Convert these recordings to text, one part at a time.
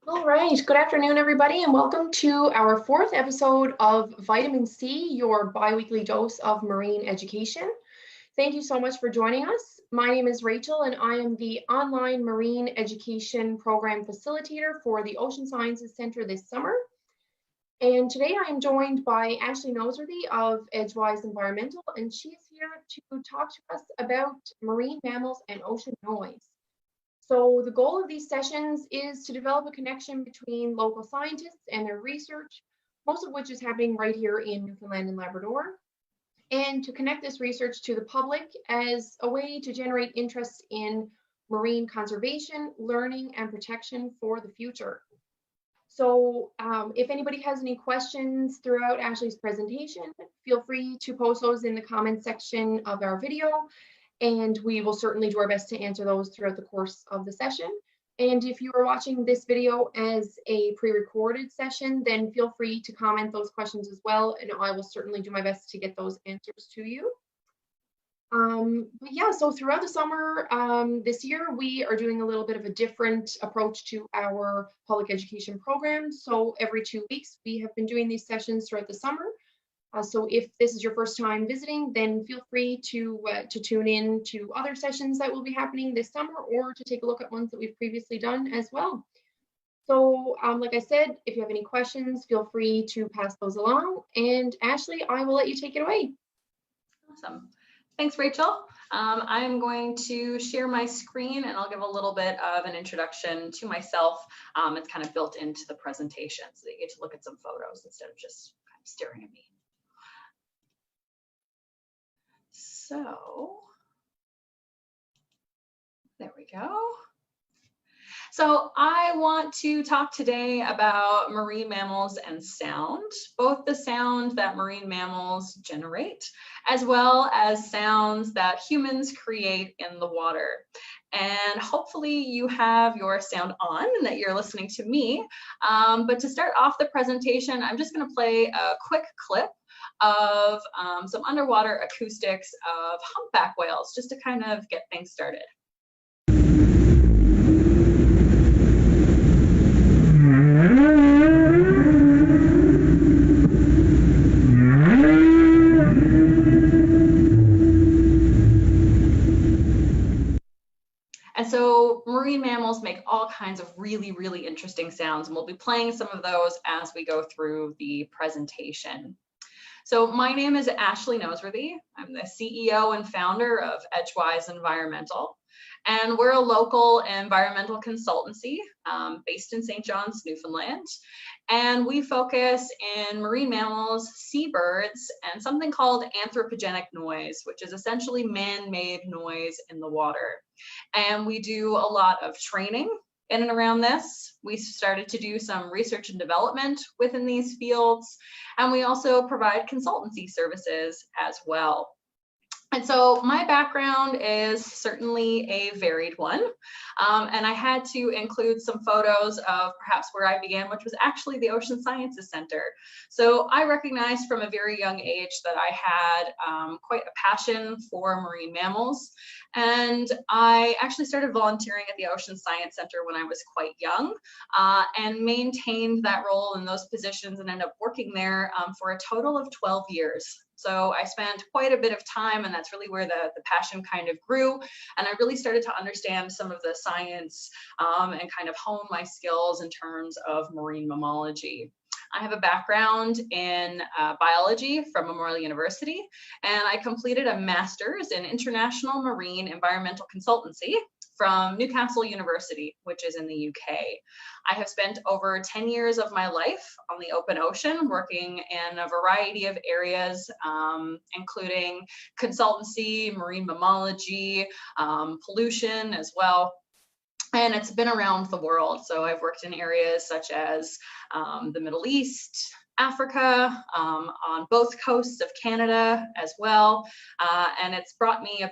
All right, good afternoon, everybody, and welcome to our fourth episode of Vitamin C, your biweekly dose of marine education. Thank you so much for joining us. My name is Rachel, and I am the online marine education program facilitator for the Ocean Sciences Center this summer. And today I am joined by Ashley Noseworthy of Edgewise Environmental, and she is here to talk to us about marine mammals and ocean noise. So the goal of these sessions is to develop a connection between local scientists and their research, most of which is happening right here in Newfoundland and Labrador, and to connect this research to the public as a way to generate interest in marine conservation, learning, and protection for the future. So if anybody has any questions throughout Ashley's presentation, feel free to post those in the comments section of our video, and we will certainly do our best to answer those throughout the course of the session. And if you are watching this video as a pre-recorded session, then feel free to comment those questions as well, and I will certainly do my best to get those answers to you. But yeah, so throughout the summer this year, we are doing a little bit of a different approach to our public education program. So every 2 weeks, we have been doing these sessions throughout the summer. So if this is your first time visiting, then feel free to tune in to other sessions that will be happening this summer, or to take a look at ones that we've previously done as well. So like I said, if you have any questions, feel free to pass those along. And Ashley, I will let you take it away. Awesome. Thanks, Rachel. I'm going to share my screen and I'll give a little bit of an introduction to myself. It's kind of built into the presentation so that you get to look at some photos instead of just kind of staring at me. So there we go. So I want to talk today about marine mammals and sound, both the sound that marine mammals generate, as well as sounds that humans create in the water. And hopefully you have your sound on and that you're listening to me. But to start off the presentation, I'm just going to play a quick clip of some underwater acoustics of humpback whales, just to kind of get things started. And so marine mammals make all kinds of really, really interesting sounds, and we'll be playing some of those as we go through the presentation. So my name is Ashley Noseworthy. I'm the CEO and founder of Edgewise Environmental, and we're a local environmental consultancy based in St. John's, Newfoundland. And we focus in marine mammals, seabirds, and something called anthropogenic noise, which is essentially man-made noise in the water. And we do a lot of training in and around this. We started to do some research and development within these fields, and we also provide consultancy services as well. And so my background is certainly a varied one, and I had to include some photos of perhaps where I began, which was actually the Ocean Sciences Center. So I recognized from a very young age that I had quite a passion for marine mammals, and I actually started volunteering at the Ocean Science Center when I was quite young, and maintained that role in those positions and ended up working there for a total of 12 years. So I spent quite a bit of time, and that's really where the passion kind of grew. And I really started to understand some of the science and kind of hone my skills in terms of marine mammalogy. I have a background in biology from Memorial University, and I completed a master's in international marine environmental consultancy from Newcastle University, which is in the UK. I have spent over 10 years of my life on the open ocean, working in a variety of areas, including consultancy, marine mammalogy, pollution as well. And it's been around the world. So I've worked in areas such as the Middle East, Africa, on both coasts of Canada as well. And it's brought me a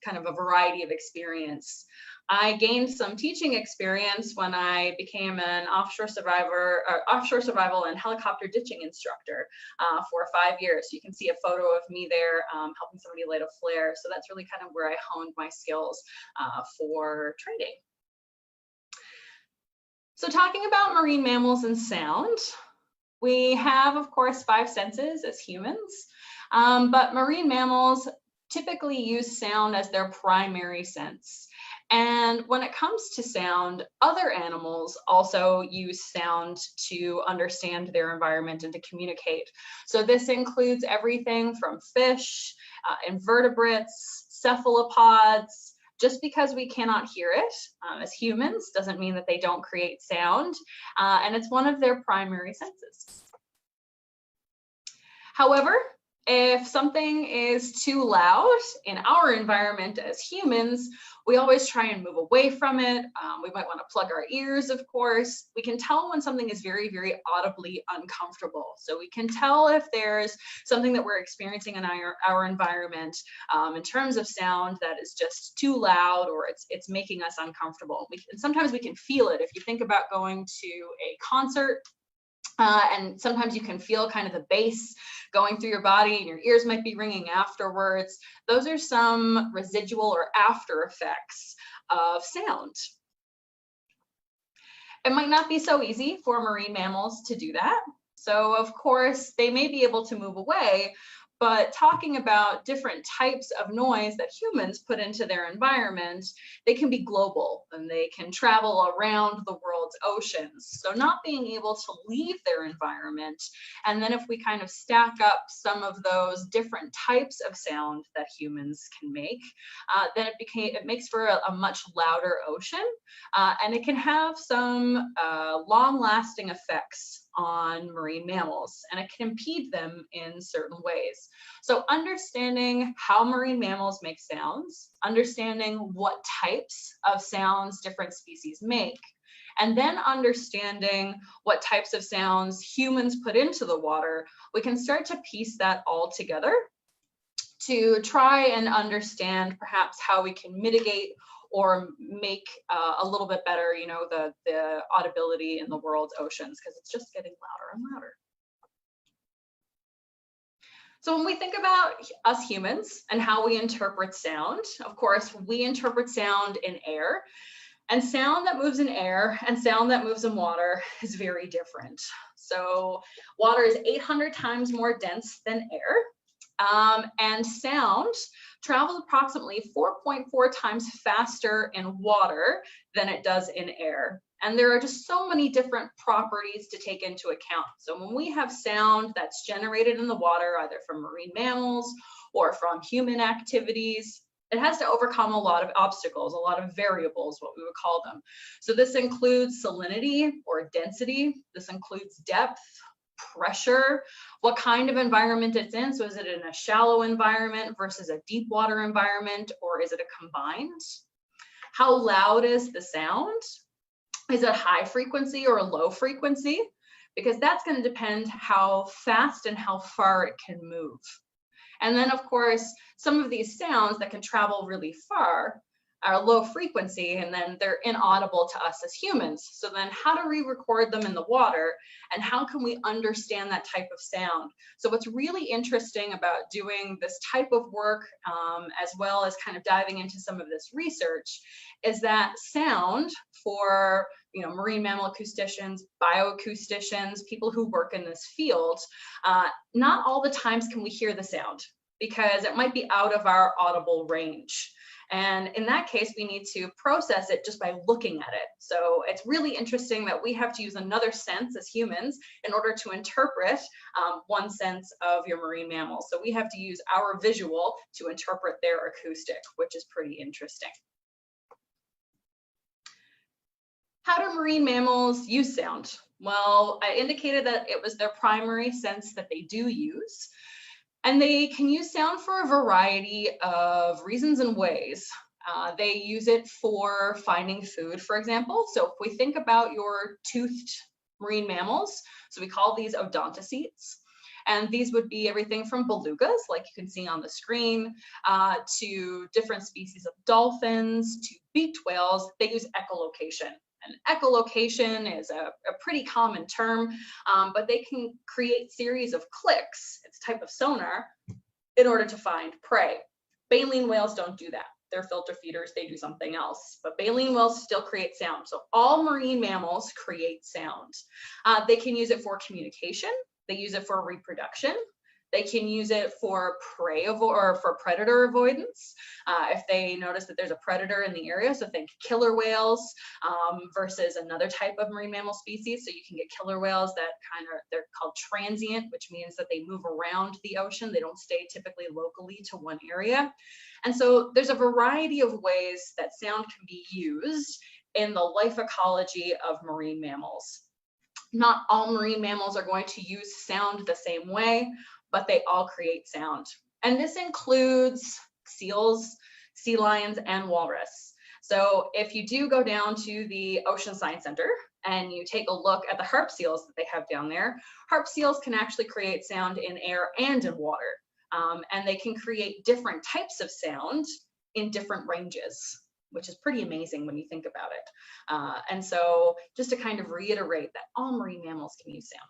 kind of a variety of experience. I gained some teaching experience when I became an offshore survival and helicopter ditching instructor for 5 years. You can see a photo of me there helping somebody light a flare. So that's really kind of where I honed my skills for training. So talking about marine mammals and sound, we have, of course, 5 senses as humans, but marine mammals typically use sound as their primary sense. And when it comes to sound, other animals also use sound to understand their environment and to communicate. So this includes everything from fish, invertebrates, cephalopods. Just because we cannot hear it as humans doesn't mean that they don't create sound, and it's one of their primary senses. However, if something is too loud in our environment as humans, we always try and move away from it. We might want to plug our ears, of course. We can tell when something is very, very audibly uncomfortable. So we can tell if there's something that we're experiencing in our environment in terms of sound that is just too loud or it's making us uncomfortable. And sometimes we can feel it. If you think about going to a concert, and sometimes you can feel kind of the bass going through your body and your ears might be ringing afterwards. Those are some residual or after effects of sound. It might not be so easy for marine mammals to do that. So of course, they may be able to move away, but talking about different types of noise that humans put into their environment, they can be global and they can travel around the world's oceans. So not being able to leave their environment, and then if we kind of stack up some of those different types of sound that humans can make, then it makes for a much louder ocean, and it can have some long-lasting effects on marine mammals, and it can impede them in certain ways. So understanding how marine mammals make sounds, understanding what types of sounds different species make, and then understanding what types of sounds humans put into the water, we can start to piece that all together to try and understand perhaps how we can mitigate or make a little bit better, you know, the audibility in the world's oceans, because it's just getting louder and louder. So when we think about us humans and how we interpret sound, of course, we interpret sound in air, and sound that moves in air and sound that moves in water is very different. So water is 800 times more dense than air, and sound travels approximately 4.4 times faster in water than it does in air. And there are just so many different properties to take into account. So when we have sound that's generated in the water, either from marine mammals or from human activities, it has to overcome a lot of obstacles, a lot of variables, what we would call them. So this includes salinity or density. This includes depth, pressure, what kind of environment it's in. So is it in a shallow environment versus a deep water environment, or is it a combined? How loud is the sound? Is it high frequency or low frequency? Because that's going to depend how fast and how far it can move. And then of course, some of these sounds that can travel really far are low frequency, and then they're inaudible to us as humans. So then how do we record them in the water, and how can we understand that type of sound? So what's really interesting about doing this type of work, as well as kind of diving into some of this research, is that sound for, you know, marine mammal acousticians, bioacousticians, people who work in this field, not all the times can we hear the sound because it might be out of our audible range. And in that case, we need to process it just by looking at it. So it's really interesting that we have to use another sense as humans in order to interpret one sense of your marine mammal. So we have to use our visual to interpret their acoustic, which is pretty interesting. How do marine mammals use sound? Well, I indicated that it was their primary sense that they do use. And they can use sound for a variety of reasons and ways. They use it for finding food, for example. So if we think about your toothed marine mammals, so we call these odontocetes. And these would be everything from belugas, like you can see on the screen, to different species of dolphins, to beaked whales. They use echolocation. And echolocation is a pretty common term, but they can create series of clicks, it's a type of sonar, in order to find prey. Baleen whales don't do that. they're filter feeders, they do something else. But baleen whales still create sound. So all marine mammals create sound. They can use it for communication. They use it for reproduction. They can use it for prey or for predator avoidance. If they notice that there's a predator in the area, so think killer whales versus another type of marine mammal species. So you can get killer whales that they're called transient, which means that they move around the ocean. They don't stay typically locally to one area. And so there's a variety of ways that sound can be used in the life ecology of marine mammals. Not all marine mammals are going to use sound the same way, but they all create sound. And this includes seals, sea lions, and walrus. So if you do go down to the Ocean Science Center and you take a look at the harp seals that they have down there, harp seals can actually create sound in air and in water. And they can create different types of sound in different ranges, which is pretty amazing when you think about it. And so just to kind of reiterate that all marine mammals can use sound.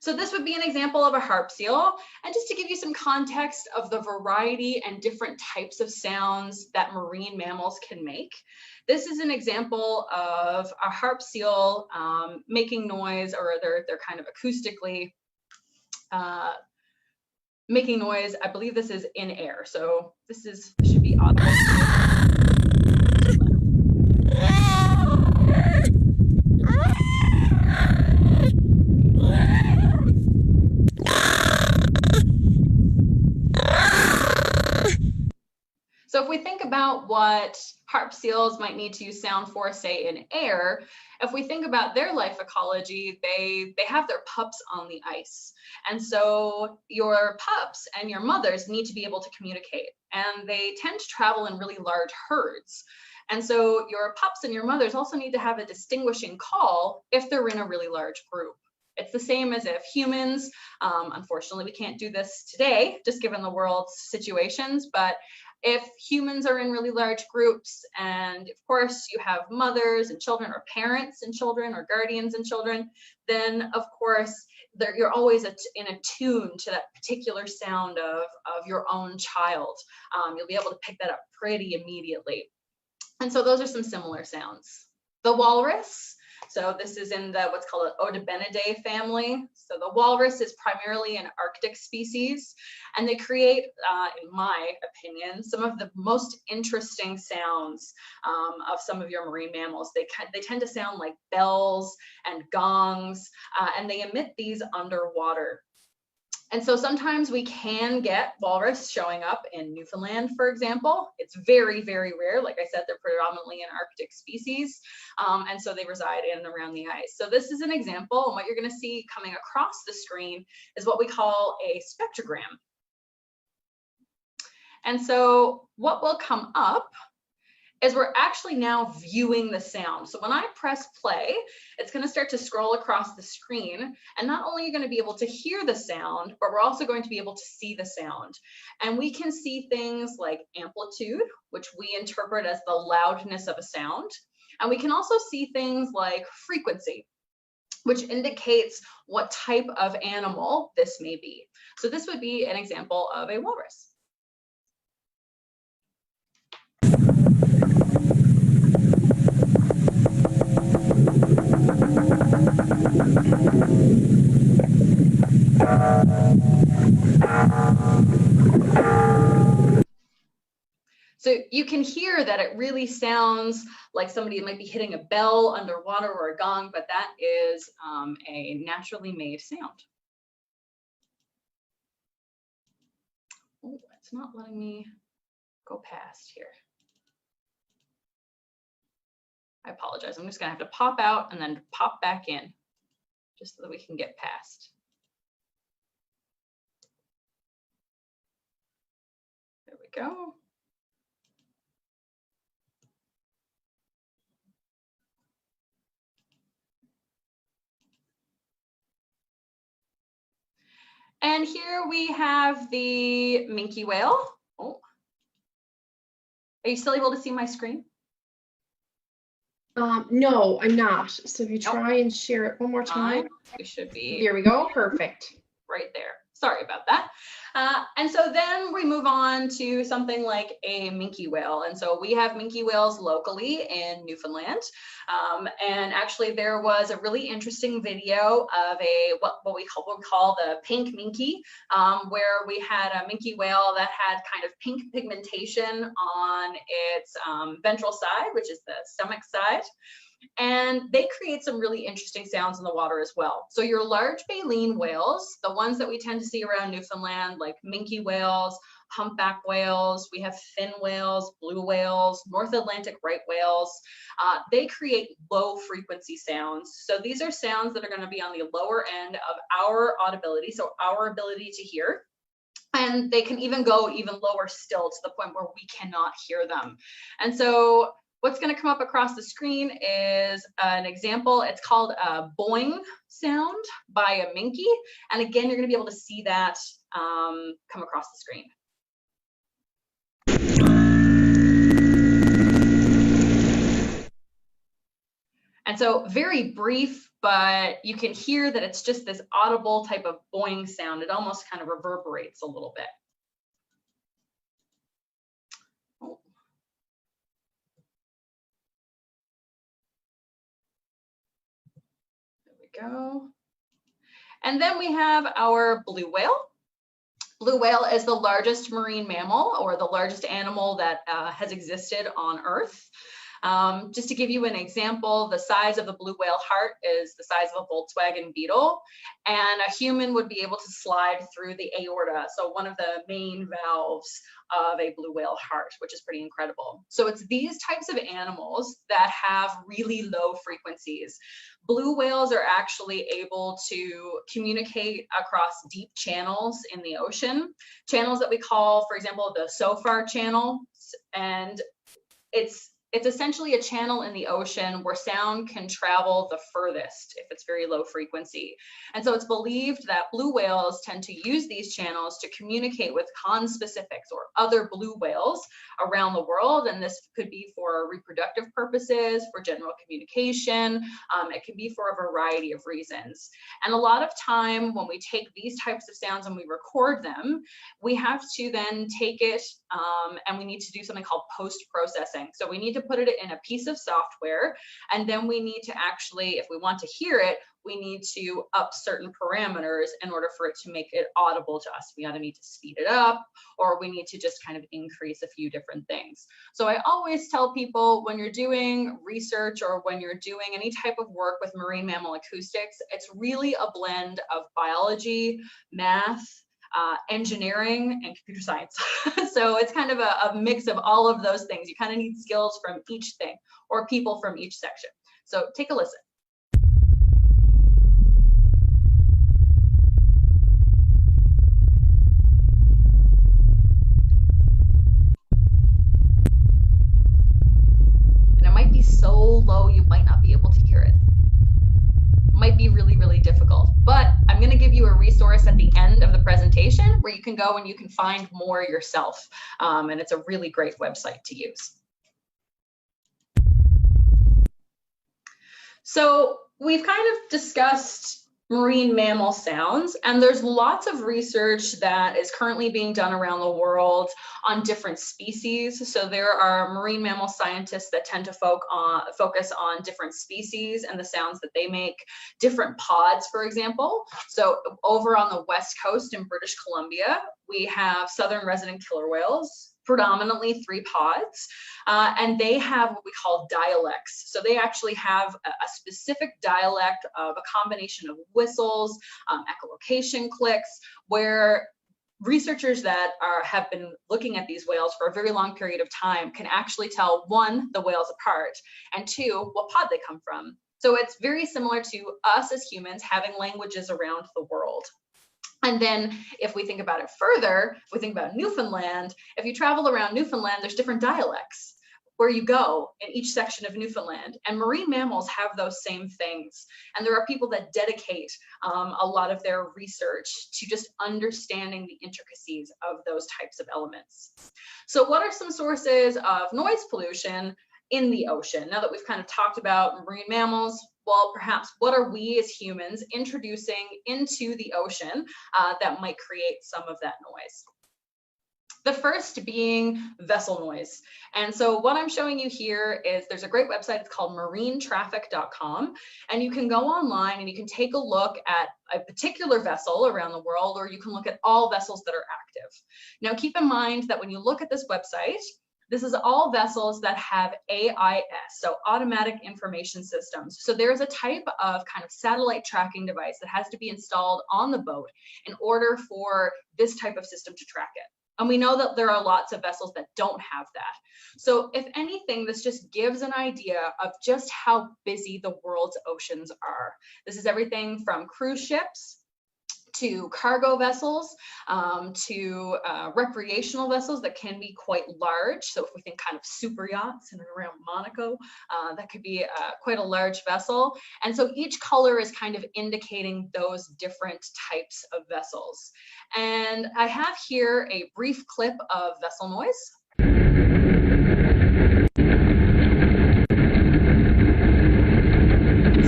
So this would be an example of a harp seal. And just to give you some context of the variety and different types of sounds that marine mammals can make, this is an example of a harp seal making noise, or they're kind of acoustically making noise. I believe this is in air. So this should be audible. So if we think about what harp seals might need to use sound for, say in air, if we think about their life ecology, they have their pups on the ice. And so your pups and your mothers need to be able to communicate, and they tend to travel in really large herds. And so your pups and your mothers also need to have a distinguishing call if they're in a really large group. It's the same as if humans, unfortunately, we can't do this today, just given the world's situations, but if humans are in really large groups, and of course you have mothers and children, or parents and children, or guardians and children, then of course you're always in attune to that particular sound of your own child. You'll be able to pick that up pretty immediately. And so those are some similar sounds. The walrus. So this is in the what's called an Odobenidae family. So the walrus is primarily an Arctic species, and they create, in my opinion, some of the most interesting sounds of some of your marine mammals. They tend to sound like bells and gongs, and they emit these underwater. And so sometimes we can get walrus showing up in Newfoundland, for example. It's very, very rare. Like I said, they're predominantly an Arctic species. And so they reside in and around the ice. So this is an example, and what you're gonna see coming across the screen is what we call a spectrogram. And so what will come up is we're actually now viewing the sound. So when I press play, it's gonna start to scroll across the screen, and not only are you gonna be able to hear the sound, but we're also going to be able to see the sound. And we can see things like amplitude, which we interpret as the loudness of a sound. And we can also see things like frequency, which indicates what type of animal this may be. So this would be an example of a walrus. So you can hear that it really sounds like somebody might be hitting a bell underwater or a gong, but that is a naturally made sound. Oh, it's not letting me go past here. I apologize. I'm just gonna have to pop out and then pop back in just so that we can get past. There we go. And here we have the minke whale. Oh, are you still able to see my screen? No, I'm not. So if you try and share it one more time. We should be. Here we go. Perfect. Right there. Sorry about that. And so then we move on to something like a minke whale. And so we have minke whales locally in Newfoundland. And actually there was a really interesting video of what we call the pink minke, where we had a minke whale that had kind of pink pigmentation on its ventral side, which is the stomach side. And they create some really interesting sounds in the water as well. So your large baleen whales, the ones that we tend to see around Newfoundland, like minke whales, humpback whales, we have fin whales, blue whales, North Atlantic right whales, they create low frequency sounds. So these are sounds that are going to be on the lower end of our audibility, so our ability to hear. And they can even go even lower still to the point where we cannot hear them. And so what's going to come up across the screen is an example. It's called a boing sound by a minke. And again, you're going to be able to see that come across the screen. And so very brief, but you can hear that it's just this audible type of boing sound. It almost kind of reverberates a little bit. Go. And then we have our blue whale. Blue whale is the largest marine mammal, or the largest animal that has existed on Earth. Just to give you an example, the size of the blue whale heart is the size of a Volkswagen Beetle, and a human would be able to slide through the aorta, so one of the main valves of a blue whale heart, which is pretty incredible. So it's these types of animals that have really low frequencies. Blue whales are actually able to communicate across deep channels in the ocean, channels that we call, for example, the SOFAR channel, and it's essentially a channel in the ocean where sound can travel the furthest if it's very low frequency. And so it's believed that blue whales tend to use these channels to communicate with conspecifics or other blue whales around the world. And this could be for reproductive purposes, for general communication. It can be for a variety of reasons. And a lot of time when we take these types of sounds and we record them, we have to then take it and we need to do something called post-processing. So we need to put it in a piece of software, and then we need to actually, if we want to hear it, we need to up certain parameters in order for it to make it audible to us. We either need to speed it up, or we need to just kind of increase a few different things. So I always tell people, when you're doing research or when you're doing any type of work with marine mammal acoustics, it's really a blend of biology, math, engineering, and computer science. So it's kind of a mix of all of those things. You kind of need skills from each thing, or people from each section. So take a listen. And it might be so low you might not be able to hear it. Might be really, really difficult, but I'm going to give you a resource at the end of the presentation where you can go and you can find more yourself. And it's a really great website to use. So we've kind of discussed marine mammal sounds, and there's lots of research that is currently being done around the world on different species. So there are marine mammal scientists that tend to focus on different species and the sounds that they make, different pods, for example. So over on the west coast in British Columbia, we have southern resident killer whales, predominantly 3 pods, and they have what we call dialects. So they actually have a specific dialect of a combination of whistles, echolocation clicks, where researchers that have been looking at these whales for a very long period of time can actually tell, 1, the whales apart, and 2, what pod they come from. So it's very similar to us as humans having languages around the world. And then if we think about it further, if we think about Newfoundland, if you travel around Newfoundland, there's different dialects where you go in each section of Newfoundland, and marine mammals have those same things. And there are people that dedicate a lot of their research to just understanding the intricacies of those types of elements. So what are some sources of noise pollution? in the ocean. Now that we've kind of talked about marine mammals, well, perhaps what are we as humans introducing into the ocean that might create some of that noise? The first being vessel noise. And so what I'm showing you here is there's a great website, it's called marinetraffic.com, and you can go online and you can take a look at a particular vessel around the world, or you can look at all vessels that are active. Now keep in mind that when you look at this website, this is all vessels that have AIS, so automatic information systems. So there's a type of kind of satellite tracking device that has to be installed on the boat in order for this type of system to track it. And we know that there are lots of vessels that don't have that. So if anything, this just gives an idea of just how busy the world's oceans are. This is everything from cruise ships to cargo vessels, to recreational vessels that can be quite large. So if we think kind of super yachts in and around Monaco, that could be quite a large vessel. And so each color is kind of indicating those different types of vessels. And I have here a brief clip of vessel noise.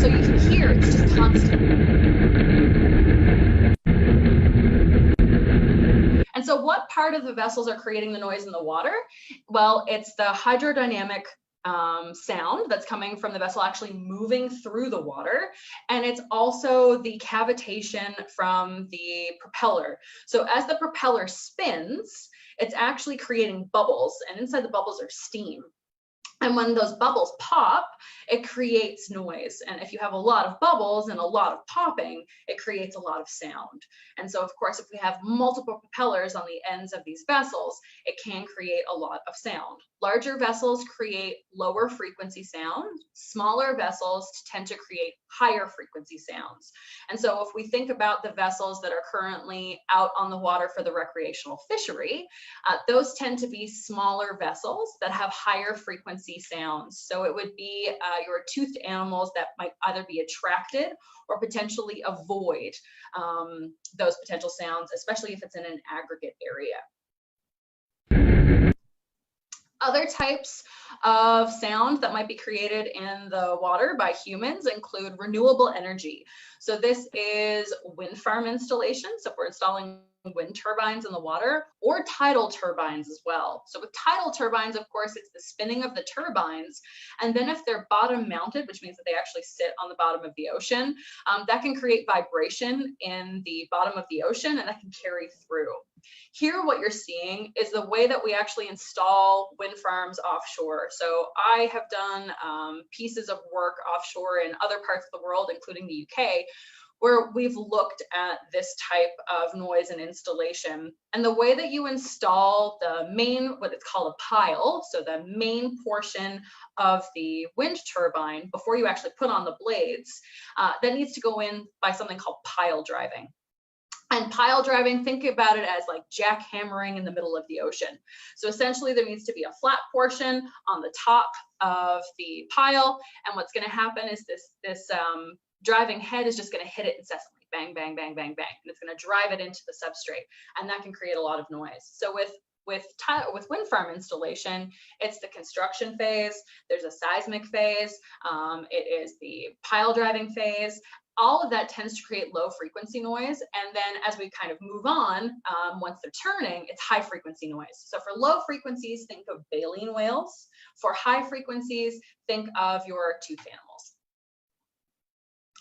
So you can hear it's just constant. And so what part of the vessels are creating the noise in the water? Well, it's the hydrodynamic sound that's coming from the vessel actually moving through the water. And it's also the cavitation from the propeller. So as the propeller spins, it's actually creating bubbles, and inside the bubbles are steam. And when those bubbles pop, it creates noise. And if you have a lot of bubbles and a lot of popping, it creates a lot of sound. And so, of course, if we have multiple propellers on the ends of these vessels, it can create a lot of sound. Larger vessels create lower frequency sound. Smaller vessels tend to create higher frequency sounds. And so if we think about the vessels that are currently out on the water for the recreational fishery, those tend to be smaller vessels that have higher frequency sounds. So it would be your toothed animals that might either be attracted or potentially avoid those potential sounds, especially if it's in an aggregate area. Other types of sound that might be created in the water by humans include renewable energy. So this is wind farm installations. So if we're installing wind turbines in the water, or tidal turbines as well. So with tidal turbines, of course, it's the spinning of the turbines. And then if they're bottom mounted, which means that they actually sit on the bottom of the ocean, that can create vibration in the bottom of the ocean, and that can carry through. Here, what you're seeing is the way that we actually install wind farms offshore. So I have done pieces of work offshore in other parts of the world, including the UK, where we've looked at this type of noise and installation. And the way that you install the main, what it's called a pile, so the main portion of the wind turbine before you actually put on the blades, that needs to go in by something called pile driving. And pile driving, think about it as like jackhammering in the middle of the ocean. So essentially there needs to be a flat portion on the top of the pile. And what's going to happen is this driving head is just going to hit it incessantly, bang, bang, bang, bang, bang, and it's going to drive it into the substrate, and that can create a lot of noise. So with wind farm installation, it's the construction phase, there's a seismic phase, it is the pile driving phase. All of that tends to create low frequency noise, and then as we kind of move on, once they're turning, it's high frequency noise. So for low frequencies, think of baleen whales. For high frequencies, think of your toothed animals.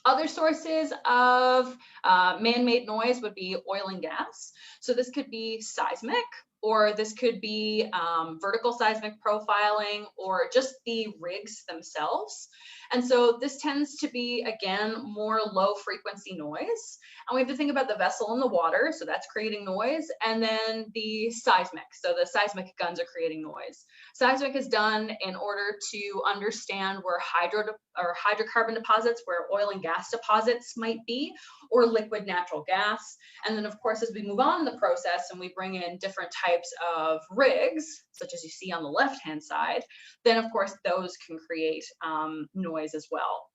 Other sources of man-made noise would be oil and gas. So this could be seismic, or this could be vertical seismic profiling, or just the rigs themselves. And so this tends to be, again, more low frequency noise. And we have to think about the vessel in the water, so that's creating noise, and then the seismic. So the seismic guns are creating noise. Seismic is done in order to understand where hydrocarbon deposits, where oil and gas deposits might be, or liquid natural gas. And then, of course, as we move on in the process and we bring in different types of rigs, such as you see on the left-hand side, then, of course, those can create noise as well.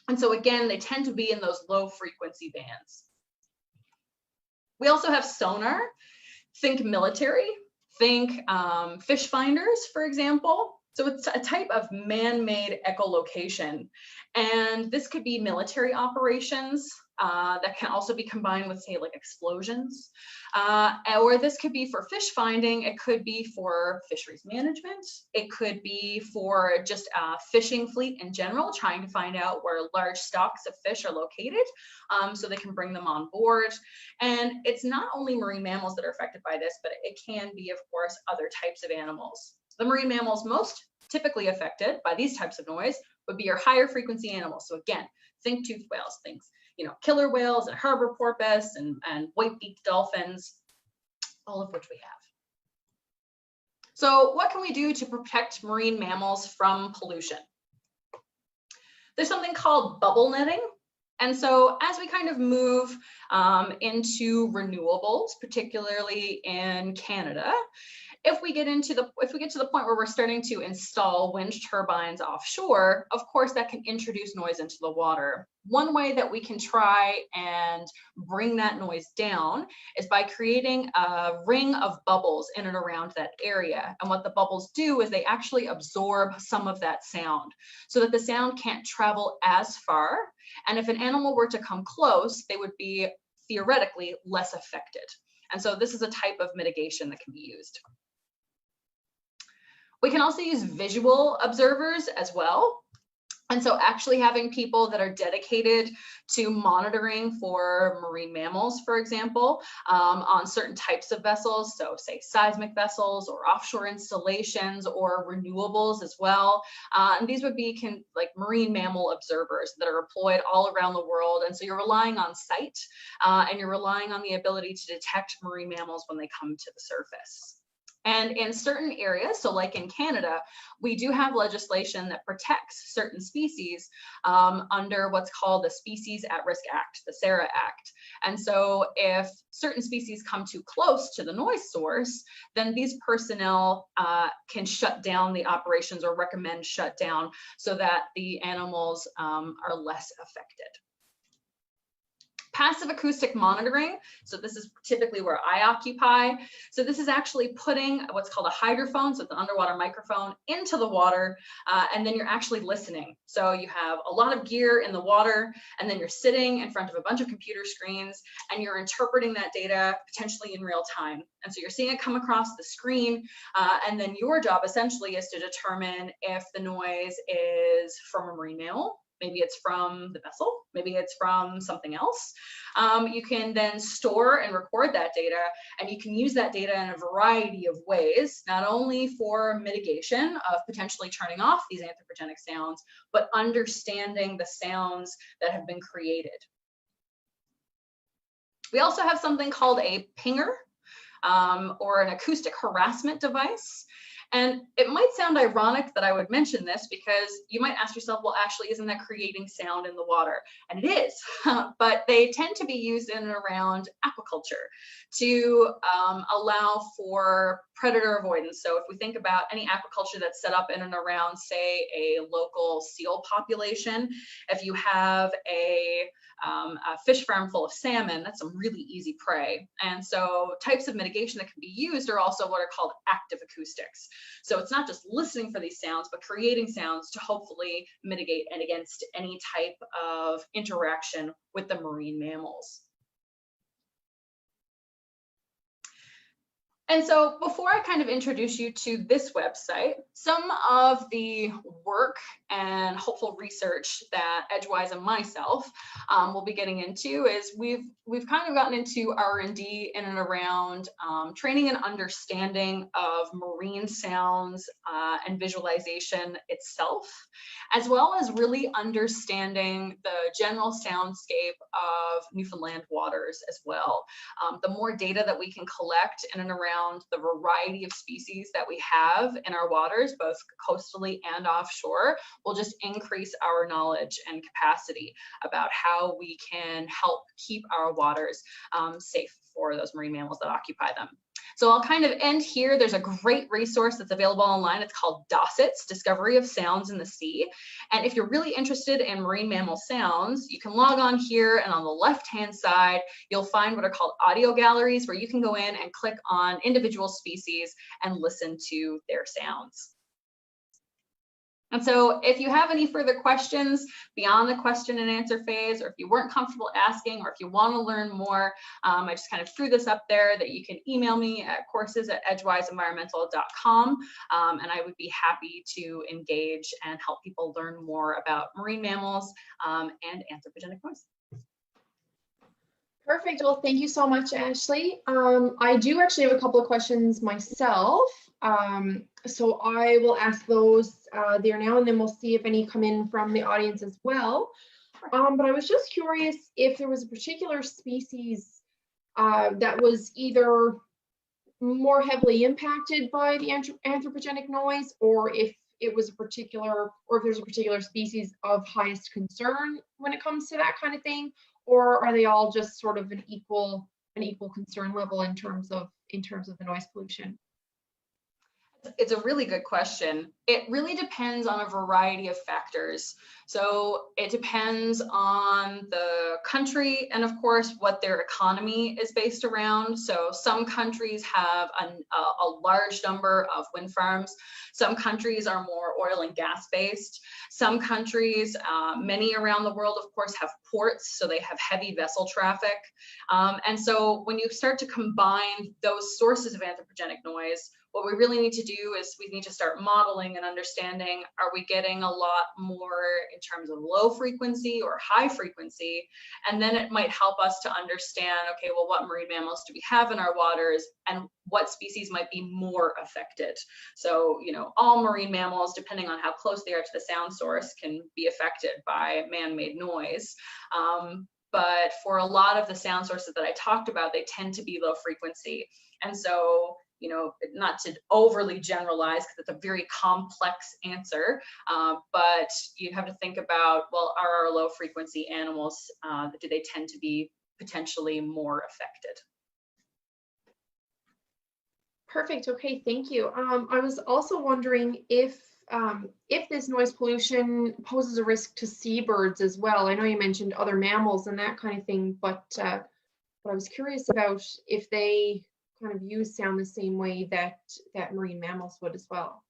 And so, again, they tend to be in those low frequency bands. We also have sonar. Think military, think fish finders, for example. So it's a type of man-made echolocation, and this could be military operations that can also be combined with, say, like explosions, or this could be for fish finding. It could be for fisheries management. It could be for just a fishing fleet in general, trying to find out where large stocks of fish are located, so they can bring them on board. And it's not only marine mammals that are affected by this, but it can be, of course, other types of animals. The marine mammals most typically affected by these types of noise would be your higher frequency animals. So again, think toothed whales, things, killer whales and harbor porpoise and white-beaked dolphins, all of which we have. So what can we do to protect marine mammals from pollution? There's something called bubble netting. And so as we kind of move into renewables, particularly in Canada, if we get to the point where we're starting to install wind turbines offshore, of course that can introduce noise into the water. One way that we can try and bring that noise down is by creating a ring of bubbles in and around that area. And what the bubbles do is they actually absorb some of that sound so that the sound can't travel as far. And if an animal were to come close, they would be theoretically less affected. And so this is a type of mitigation that can be used. We can also use visual observers as well. And so actually having people that are dedicated to monitoring for marine mammals, for example, on certain types of vessels, so say seismic vessels or offshore installations or renewables as well. And these would be like marine mammal observers that are deployed all around the world. And so you're relying on sight and you're relying on the ability to detect marine mammals when they come to the surface. And in certain areas, so like in Canada, we do have legislation that protects certain species under what's called the Species at Risk Act, the SARA Act. And so if certain species come too close to the noise source, then these personnel can shut down the operations or recommend shutdown so that the animals are less affected. Passive acoustic monitoring, so this is typically where I occupy. So this is actually putting what's called a hydrophone, so it's an underwater microphone, into the water, and then you're actually listening. So you have a lot of gear in the water, and then you're sitting in front of a bunch of computer screens, and you're interpreting that data potentially in real time. And so you're seeing it come across the screen, and then your job essentially is to determine if the noise is from a marine mammal. Maybe it's from the vessel, maybe it's from something else. You can then store and record that data, and you can use that data in a variety of ways, not only for mitigation of potentially turning off these anthropogenic sounds, but understanding the sounds that have been created. We also have something called a pinger, or an acoustic harassment device. And it might sound ironic that I would mention this because you might ask yourself, well, actually, isn't that creating sound in the water? And it is, but they tend to be used in and around aquaculture to allow for predator avoidance. So if we think about any aquaculture that's set up in and around, say, a local seal population, if you have a fish farm full of salmon, that's some really easy prey. And so types of mitigation that can be used are also what are called active acoustics. So it's not just listening for these sounds, but creating sounds to hopefully mitigate and against any type of interaction with the marine mammals. And so before I kind of introduce you to this website, some of the work and hopeful research that Edgewise and myself will be getting into is we've kind of gotten into R&D in and around training and understanding of marine sounds and visualization itself, as well as really understanding the general soundscape of Newfoundland waters as well. The more data that we can collect in and around the variety of species that we have in our waters, both coastally and offshore, will just increase our knowledge and capacity about how we can help keep our waters safe for those marine mammals that occupy them. So I'll kind of end here. There's a great resource that's available online. It's called DOSIT's Discovery of Sounds in the Sea. And if you're really interested in marine mammal sounds, you can log on here, and on the left-hand side, you'll find what are called audio galleries, where you can go in and click on individual species and listen to their sounds. And so if you have any further questions beyond the question and answer phase, or if you weren't comfortable asking, or if you want to learn more, I just kind of threw this up there that you can email me at courses@edgewiseenvironmental.com, and I would be happy to engage and help people learn more about marine mammals and anthropogenic noise. Perfect. Well, thank you so much, Ashley. I do actually have a couple of questions myself. So I will ask those there now, and then we'll see if any come in from the audience as well. But I was just curious if there was a particular species that was either more heavily impacted by the anthropogenic noise, or if it was a particular, or if there's a particular species of highest concern when it comes to that kind of thing, or are they all just sort of an equal concern level in terms of the noise pollution? It's a really good question. It really depends on a variety of factors. So it depends on the country and, of course, what their economy is based around. So some countries have a large number of wind farms. Some countries are more oil and gas based. Some countries, many around the world, of course, have ports, so they have heavy vessel traffic. And so when you start to combine those sources of anthropogenic noise, what we really need to do is we need to start modeling and understanding, are we getting a lot more in terms of low frequency or high frequency? And then it might help us to understand, okay, well, what marine mammals do we have in our waters and what species might be more affected? So, you know, all marine mammals, depending on how close they are to the sound source, can be affected by man-made noise. But for a lot of the sound sources that I talked about, they tend to be low frequency. And so, you know, not to overly generalize because it's a very complex answer, but you have to think about, well, are our low frequency animals, do they tend to be potentially more affected? Perfect. Okay, thank you. I was also wondering if this noise pollution poses a risk to seabirds as well. I know you mentioned other mammals and that kind of thing, but I was curious about if they kind of use sound the same way that marine mammals would as well.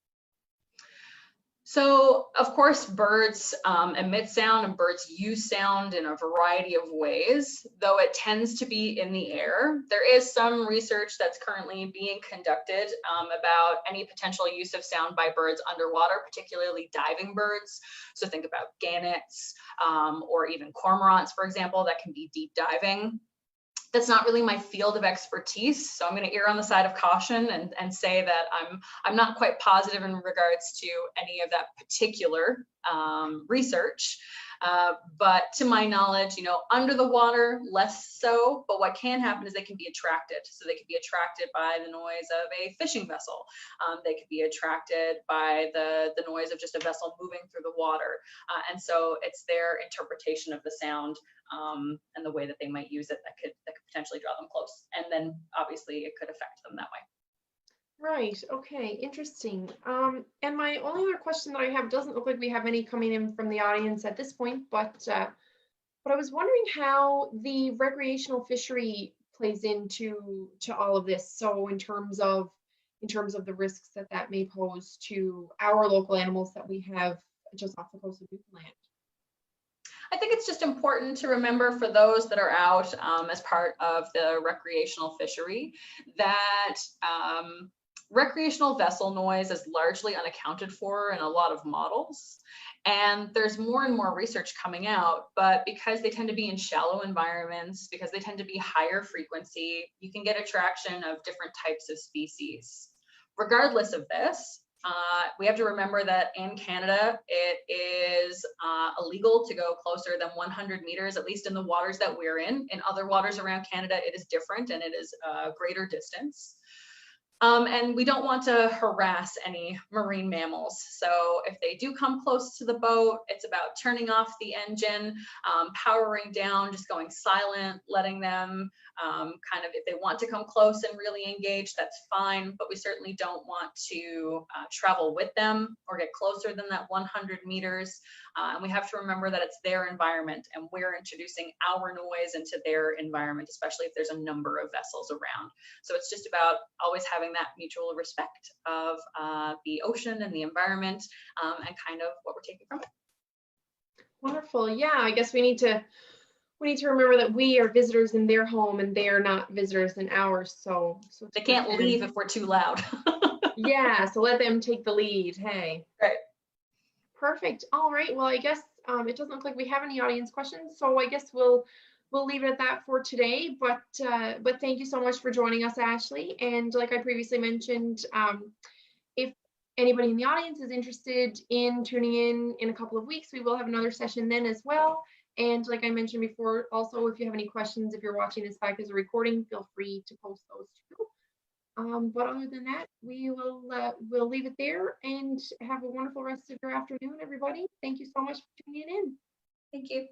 So, of course, birds emit sound and birds use sound in a variety of ways, though it tends to be in the air. There is some research that's currently being conducted about any potential use of sound by birds underwater, particularly diving birds. So think about gannets or even cormorants, for example, that can be deep diving. That's not really my field of expertise, so I'm going to err on the side of caution and say that I'm not quite positive in regards to any of that particular research. But to my knowledge, you know, under the water, less so, but what can happen is they can be attracted. So they could be attracted by the noise of a fishing vessel. They could be attracted by the noise of just a vessel moving through the water. And so it's their interpretation of the sound and the way that they might use it that could potentially draw them close. And then obviously it could affect them that way. Right. Okay. Interesting. And my only other question that I have, doesn't look like we have any coming in from the audience at this point, but I was wondering how the recreational fishery plays into all of this. So in terms of the risks that may pose to our local animals that we have just off the coast of Newfoundland. I think it's just important to remember for those that are out as part of the recreational fishery that recreational vessel noise is largely unaccounted for in a lot of models. And there's more and more research coming out, but because they tend to be in shallow environments, because they tend to be higher frequency, you can get attraction of different types of species. Regardless of this, we have to remember that in Canada, it is illegal to go closer than 100 meters, at least in the waters that we're in. In other waters around Canada, it is different and it is a greater distance. And we don't want to harass any marine mammals. So if they do come close to the boat, it's about turning off the engine, powering down, just going silent, letting them kind of, if they want to come close and really engage, that's fine. But we certainly don't want to travel with them or get closer than that 100 meters. And we have to remember that it's their environment and we're introducing our noise into their environment, especially if there's a number of vessels around. So it's just about always having having that mutual respect of the ocean and the environment, and kind of what we're taking from it. Wonderful. Yeah, I guess we need to remember that we are visitors in their home and they are not visitors in ours. So they can't leave if we're too loud. Yeah, so let them take the lead. Hey. Right. Perfect. All right. Well, I guess it doesn't look like we have any audience questions, so I guess we'll leave it at that for today. But thank you so much for joining us, Ashley. And like I previously mentioned, if anybody in the audience is interested in tuning in a couple of weeks, we will have another session then as well. And like I mentioned before, also, if you have any questions, if you're watching this back as a recording, feel free to post those too. But other than that, we'll leave it there and have a wonderful rest of your afternoon, everybody. Thank you so much for tuning in. Thank you.